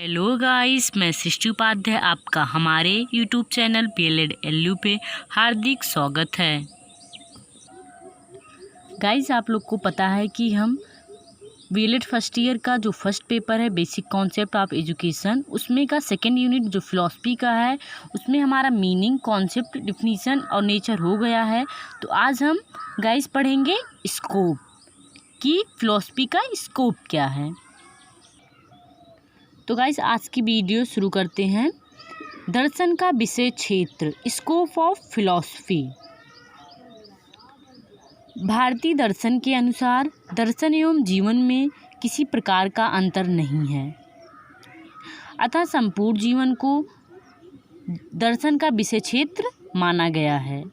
Hello guys, मैं सृष्टि उपाध्याय आपका हमारे यूट्यूब चैनल पीएलएड एलयू पे हार्दिक स्वागत है। गाइस, आप लोग को पता है कि हम बीएलएड फर्स्ट ईयर का जो फर्स्ट पेपर है बेसिक कॉन्सेप्ट ऑफ एजुकेशन, उसमें का सेकेंड यूनिट जो फिलॉसफी का है उसमें हमारा मीनिंग, कॉन्सेप्ट, डिफिनीशन और नेचर हो गया है। तो आज हम गाइस पढ़ेंगे स्कोप कि फिलॉसफी का स्कोप क्या है। तो गाइस आज की वीडियो शुरू करते हैं। दर्शन का विषय क्षेत्र, स्कोप ऑफ फिलॉसफी। भारतीय दर्शन के अनुसार दर्शन एवं जीवन में किसी प्रकार का अंतर नहीं है, अतः संपूर्ण जीवन को दर्शन का विषय क्षेत्र माना गया है।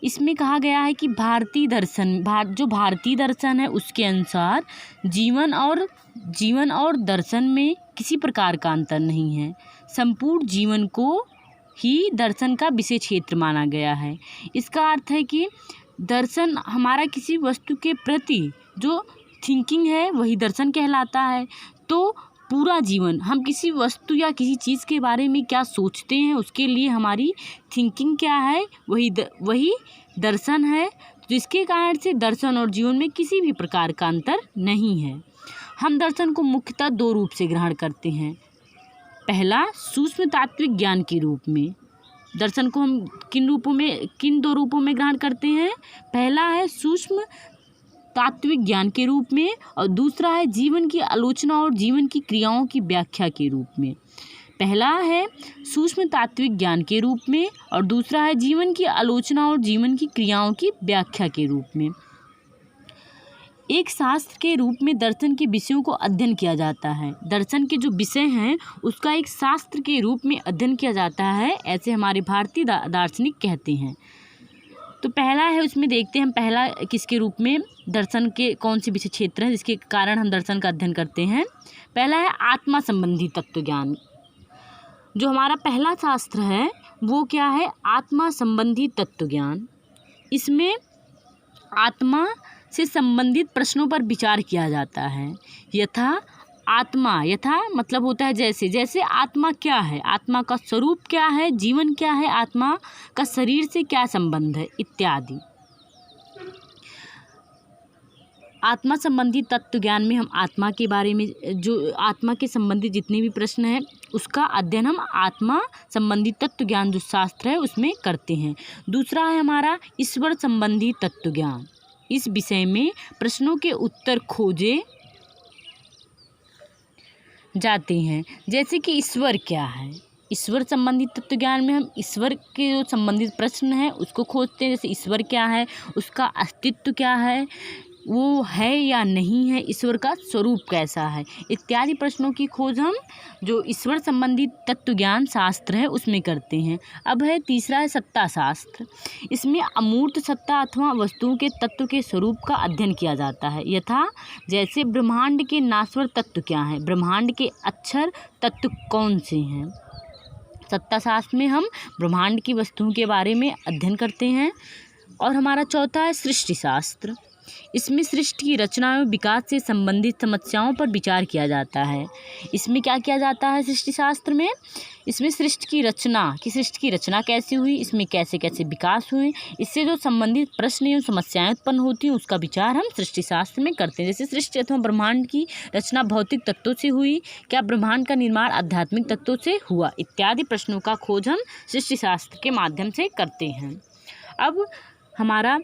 इसमें कहा गया है कि भारतीय दर्शन है उसके अनुसार जीवन और दर्शन में किसी प्रकार का अंतर नहीं है, संपूर्ण जीवन को ही दर्शन का विषय क्षेत्र माना गया है। इसका अर्थ है कि दर्शन हमारा किसी वस्तु के प्रति जो थिंकिंग है वही दर्शन कहलाता है। तो पूरा जीवन हम किसी वस्तु या किसी चीज़ के बारे में क्या सोचते हैं उसके लिए हमारी थिंकिंग क्या है वही दर्शन है, जिसके कारण से दर्शन और जीवन में किसी भी प्रकार का अंतर नहीं है। हम दर्शन को मुख्यतः दो रूप से ग्रहण करते हैं। पहला, सूक्ष्म तात्विक ज्ञान के रूप में। दर्शन को हम किन दो रूपों में ग्रहण करते हैं? पहला है सूक्ष्म तात्विक ज्ञान के रूप में और दूसरा है जीवन की आलोचना और जीवन की क्रियाओं की व्याख्या के रूप में। पहला है सूक्ष्म तात्विक ज्ञान के रूप में और दूसरा है जीवन की आलोचना और जीवन की क्रियाओं की व्याख्या के रूप में। एक शास्त्र के रूप में दर्शन के विषयों को अध्ययन किया जाता है। दर्शन के जो विषय हैं उसका एक शास्त्र के रूप में अध्ययन किया जाता है, ऐसे हमारे भारतीय दार्शनिक कहते हैं। तो पहला है, उसमें देखते हैं हम पहला किसके रूप में दर्शन के कौन से विषय क्षेत्र है जिसके कारण हम दर्शन का अध्ययन करते हैं। पहला है आत्मा संबंधी तत्व ज्ञान। जो हमारा पहला शास्त्र है वो क्या है? आत्मा संबंधी तत्व ज्ञान। इसमें आत्मा से संबंधित प्रश्नों पर विचार किया जाता है। यथा मतलब होता है जैसे आत्मा क्या है, आत्मा का स्वरूप क्या है, जीवन क्या है, आत्मा का शरीर से क्या संबंध है इत्यादि। आत्मा संबंधी तत्व ज्ञान में हम आत्मा के बारे में, जो आत्मा के संबंधित जितने भी प्रश्न हैं उसका अध्ययन हम आत्मा संबंधी तत्व ज्ञान जो शास्त्र है उसमें करते हैं। दूसरा है हमारा ईश्वर संबंधी तत्व ज्ञान। इस विषय में प्रश्नों के उत्तर खोजे जाते हैं, जैसे कि ईश्वर क्या है। ईश्वर संबंधी तत्व ज्ञान में हम ईश्वर के जो संबंधित प्रश्न हैं उसको खोजते हैं, जैसे ईश्वर क्या है, उसका अस्तित्व क्या है, वो है या नहीं है, ईश्वर का स्वरूप कैसा है इत्यादि प्रश्नों की खोज हम जो ईश्वर संबंधी तत्व ज्ञान शास्त्र है उसमें करते हैं। अब है तीसरा है सत्ता शास्त्र। इसमें अमूर्त सत्ता अथवा वस्तुओं के तत्व के स्वरूप का अध्ययन किया जाता है। यथा जैसे ब्रह्मांड के नाश्वर तत्व क्या हैं, ब्रह्मांड के अक्षर तत्व कौन से हैं। सत्ता शास्त्र में हम ब्रह्मांड की वस्तुओं के बारे में अध्ययन करते हैं। और हमारा चौथा है सृष्टि शास्त्र। इसमें सृष्टि की रचना एवं विकास से संबंधित समस्याओं पर विचार किया जाता है। इसमें क्या किया जाता है सृष्टि शास्त्र में? इसमें सृष्टि की रचना कैसे हुई, इसमें कैसे कैसे विकास हुए, इससे जो संबंधित प्रश्न एवं समस्याएं उत्पन्न होती हैं उसका विचार हम सृष्टि शास्त्र में करते हैं। जैसे सृष्टि अथवा ब्रह्मांड की रचना भौतिक तत्वों से हुई, क्या ब्रह्मांड का निर्माण आध्यात्मिक तत्वों से हुआ इत्यादि प्रश्नों का खोज हम सृष्टि शास्त्र के माध्यम से करते हैं। अब हमारा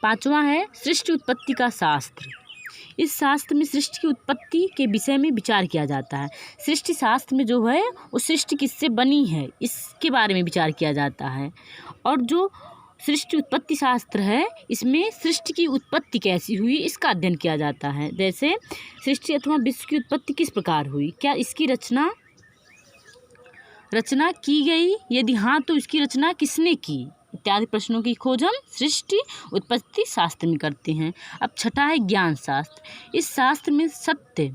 पांचवा है सृष्टि उत्पत्ति का शास्त्र। इस शास्त्र में सृष्टि की उत्पत्ति के विषय में विचार किया जाता है। सृष्टि शास्त्र में जो है वो सृष्टि किससे बनी है इसके बारे में विचार किया जाता है। और जो सृष्टि उत्पत्ति शास्त्र है इसमें सृष्टि की उत्पत्ति कैसी हुई इसका अध्ययन किया जाता है। जैसे सृष्टि अथवा विश्व की उत्पत्ति किस प्रकार हुई, क्या इसकी रचना की गई, यदि हाँ तो इसकी रचना किसने की इत्यादि प्रश्नों की खोज हम सृष्टि उत्पत्ति शास्त्र में करते हैं। अब छठा है ज्ञान शास्त्र। इस शास्त्र में सत्य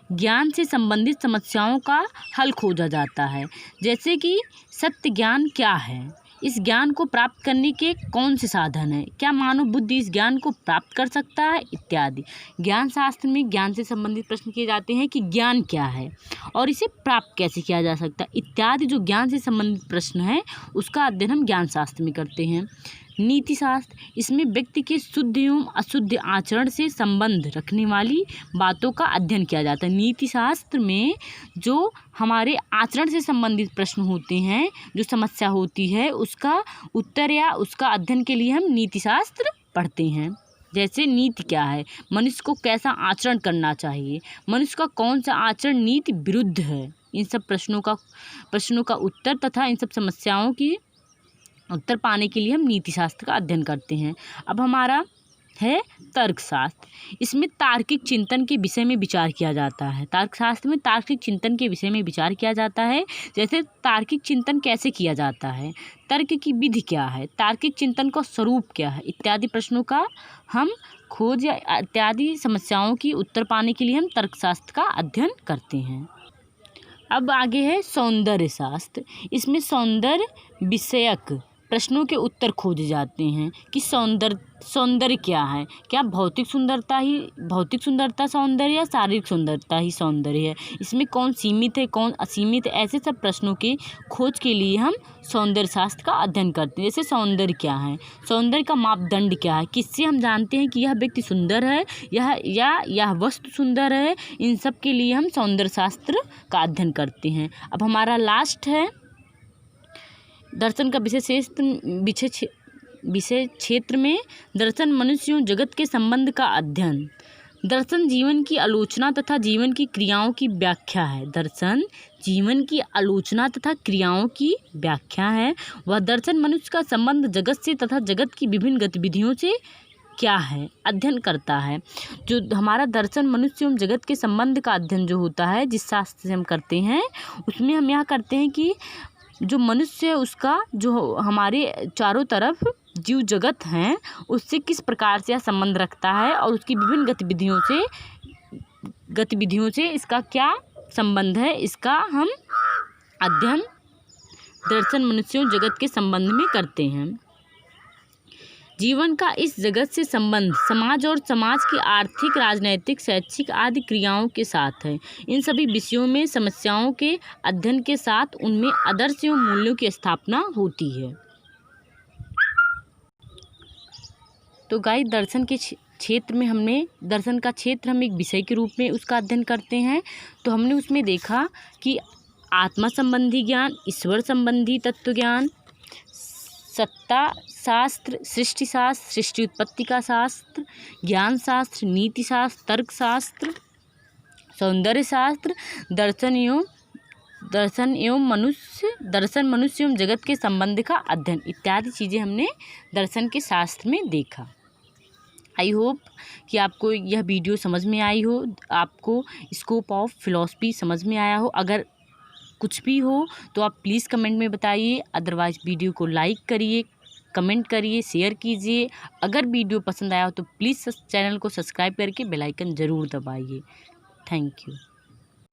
ज्ञान से संबंधित समस्याओं का हल खोजा जाता है। जैसे कि सत्य ज्ञान क्या है, इस ज्ञान को प्राप्त करने के कौन से साधन हैं, क्या मानव बुद्धि इस ज्ञान को प्राप्त कर सकता है इत्यादि। ज्ञान शास्त्र में ज्ञान से संबंधित प्रश्न किए जाते हैं कि ज्ञान क्या है और इसे प्राप्त कैसे किया जा सकता है इत्यादि। जो ज्ञान से संबंधित प्रश्न है उसका अध्ययन हम ज्ञान शास्त्र में करते हैं। नीति शास्त्र, इसमें व्यक्ति के शुद्ध एवं अशुद्ध आचरण से संबंध रखने वाली बातों का अध्ययन किया जाता है। नीति शास्त्र में जो हमारे आचरण से संबंधित प्रश्न होते हैं, जो समस्या होती है, उसका उत्तर या उसका अध्ययन के लिए हम नीति शास्त्र पढ़ते हैं। जैसे नीति क्या है, मनुष्य को कैसा आचरण करना चाहिए, मनुष्य का कौन सा आचरण नीति विरुद्ध है, इन सब प्रश्नों का उत्तर तथा इन सब समस्याओं की उत्तर पाने के लिए हम नीति शास्त्र का अध्ययन करते हैं। अब हमारा है तर्कशास्त्र, इसमें तार्किक चिंतन के विषय में विचार किया जाता है। तर्कशास्त्र में तार्किक चिंतन के विषय में विचार किया जाता है, जैसे तार्किक चिंतन कैसे किया जाता है, तर्क की विधि क्या है, तार्किक चिंतन का स्वरूप क्या है इत्यादि प्रश्नों का हम खोज या इत्यादि समस्याओं की उत्तर पाने के लिए हम तर्कशास्त्र का अध्ययन करते हैं। अब आगे है सौंदर्य शास्त्र, इसमें सौंदर्य विषयक प्रश्नों के उत्तर खोजे जाते हैं कि सौंदर्य क्या है, क्या भौतिक सुंदरता सौंदर्य या शारीरिक सुंदरता ही सौंदर्य है, इसमें कौन सीमित है कौन असीमित है, ऐसे सब प्रश्नों के खोज के लिए हम सौंदर्य शास्त्र का अध्ययन करते हैं। जैसे सौंदर्य क्या है, सौंदर्य का मापदंड क्या है, किससे हम जानते हैं कि यह व्यक्ति सुंदर है यह वस्तु सुंदर है, इन सब के लिए हम सौंदर्य शास्त्र का अध्ययन करते हैं। अब हमारा लास्ट है दर्शन का विषय क्षेत्र में दर्शन मनुष्य एवं जगत के संबंध का अध्ययन। दर्शन जीवन की आलोचना तथा जीवन की क्रियाओं की व्याख्या है। दर्शन जीवन की आलोचना तथा क्रियाओं की व्याख्या है। वह दर्शन मनुष्य का संबंध जगत से तथा जगत की विभिन्न गतिविधियों से क्या है अध्ययन करता है। जो हमारा दर्शन मनुष्य एवं जगत के संबंध का अध्ययन जो होता है, जिस शास्त्र से हम करते हैं, उसमें हम यह करते हैं कि जो मनुष्य है उसका जो हमारे चारों तरफ जीव जगत हैं उससे किस प्रकार से यह संबंध रखता है और उसकी विभिन्न गतिविधियों से इसका क्या संबंध है, इसका हम अध्ययन दर्शन मनुष्य एवं जगत के संबंध में करते हैं। जीवन का इस जगत से संबंध समाज और समाज की आर्थिक, राजनैतिक, शैक्षिक आदि क्रियाओं के साथ है। इन सभी विषयों में समस्याओं के अध्ययन के साथ उनमें आदर्श एवं मूल्यों की स्थापना होती है। तो गाइस, दर्शन के क्षेत्र में दर्शन का क्षेत्र हम एक विषय के रूप में उसका अध्ययन करते हैं। तो हमने उसमें देखा कि आत्मा संबंधी ज्ञान, ईश्वर संबंधी तत्व ज्ञान, सत्ता शास्त्र, सृष्टि शास्त्र, सृष्टि उत्पत्ति का शास्त्र, ज्ञान शास्त्र, नीति शास्त्र, तर्क शास्त्र, सौंदर्य शास्त्र, दर्शन मनुष्य एवं जगत के संबंध का अध्ययन इत्यादि चीज़ें हमने दर्शन के शास्त्र में देखा। आई होप कि आपको यह वीडियो समझ में आई हो, आपको स्कोप ऑफ फिलॉसफी समझ में आया हो। अगर कुछ भी हो तो आप प्लीज़ कमेंट में बताइए, अदरवाइज़ वीडियो को लाइक करिए, कमेंट करिए, शेयर कीजिए। अगर वीडियो पसंद आया हो तो प्लीज़ चैनल को सब्सक्राइब करके बेल आइकन ज़रूर दबाइए। Thank you.